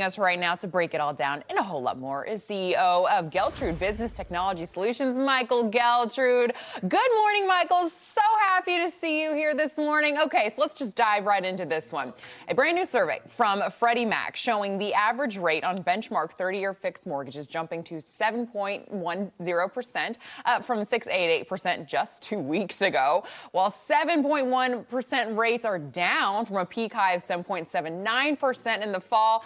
Us right now to break it all down and a whole lot more is CEO of Geltrude Business Technology Solutions, Michael Geltrude. Good morning, Michael. So happy to see you here this morning. Okay, so let's just dive right into this one. A brand new survey from Freddie Mac showing the average rate on benchmark 30-year fixed mortgages jumping to 7.10% from 6.88% just 2 weeks ago, while 7.1% rates are down from a peak high of 7.79% in the fall.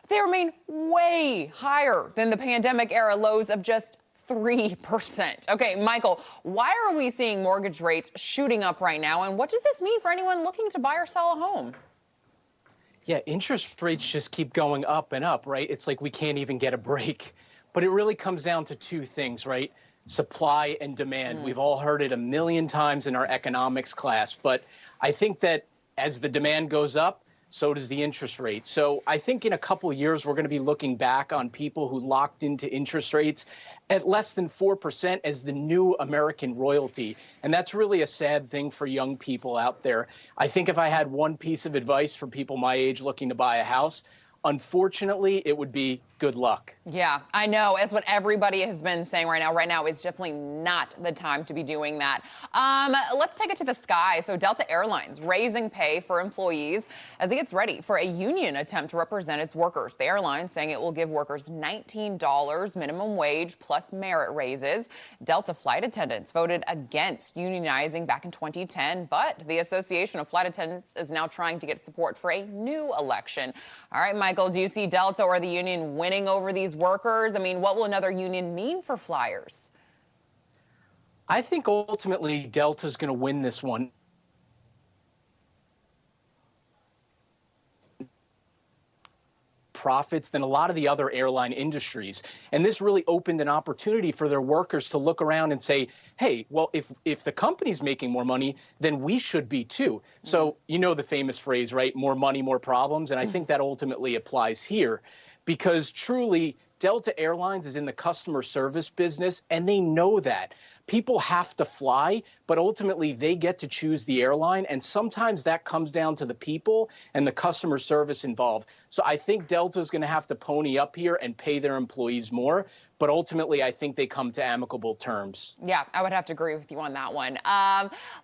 They remain way higher than the pandemic era lows of just 3%. Okay, Michael, why are we seeing mortgage rates shooting up right now? And what does this mean for anyone looking to buy or sell a home? Yeah, interest rates just keep going up and up, right? It's like we can't even get a break. But it really comes down to two things, right? Supply and demand. We've all heard it a million times in our economics class. But I think that as the demand goes up, so does the interest rate. So I think in a couple of years, we're going to be looking back on people who locked into interest rates at less than 4% as the new American royalty. And that's really a sad thing for young people out there. I think if I had one piece of advice for people my age looking to buy a house, unfortunately, it would be good luck. Yeah, I know. That's what everybody has been saying right now. Right now is definitely not the time to be doing that. Let's take it to the sky. So Delta Airlines raising pay for employees as it gets ready for a union attempt to represent its workers. The airline saying it will give workers $19 minimum wage plus merit raises. Delta flight attendants voted against unionizing back in 2010, but the Association of Flight Attendants is now trying to get support for a new election. All right, Michael, do you see Delta or the union winning over these workers? I mean, what will another union mean for flyers? I think ultimately Delta's going to win this one. Profits than a lot of the other airline industries. And this really opened an opportunity for their workers to look around and say, hey, well, if the company's making more money, then we should be too. So you know the famous phrase, right? More money, more problems. And I think that ultimately applies here because truly Delta Airlines is in the customer service business and they know that. People have to fly, but ultimately they get to choose the airline. And sometimes that comes down to the people and the customer service involved. So I think Delta is going to have to pony up here and pay their employees more. But ultimately, I think they come to amicable terms. Yeah, I would have to agree with you on that one.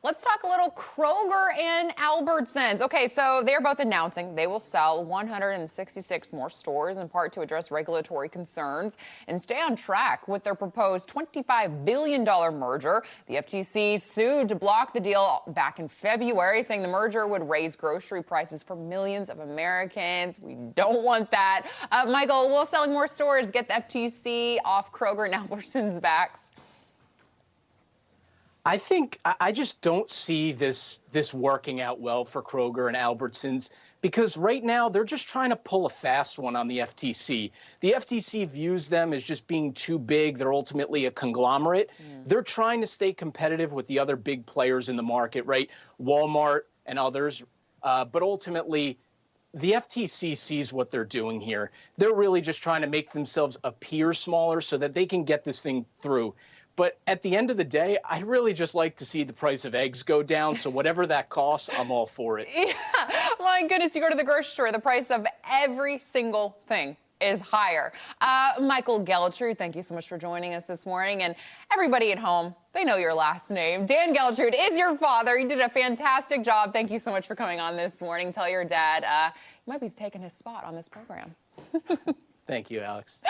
Let's talk a little Kroger and Albertsons. Okay, so they're both announcing they will sell 166 more stores in part to address regulatory concerns and stay on track with their proposed $25 billion merger. The FTC sued to block the deal back in February, saying the merger would raise grocery prices for millions of Americans. We don't want that. Michael, will selling more stores get the FTC off Kroger and Albertsons' backs? I think I just don't see this working out well for Kroger and Albertsons because right now they're just trying to pull a fast one on the FTC. The FTC views them as just being too big. They're ultimately a conglomerate. They're trying to stay competitive with the other big players in the market, right? Walmart and others. But ultimately, the FTC sees what they're doing here. They're really just trying to make themselves appear smaller so that they can get this thing through. But at the end of the day, I'd really just like to see the price of eggs go down. So whatever that costs, I'm all for it. Yeah, my goodness, you go to the grocery store, the price of every single thing is higher. Michael Geltrude, thank you so much for joining us this morning. And everybody at home, they know your last name. Dan Geltrude is your father. You did a fantastic job. Thank you so much for coming on this morning. Tell your dad he might be taking his spot on this program. Thank you, Alex.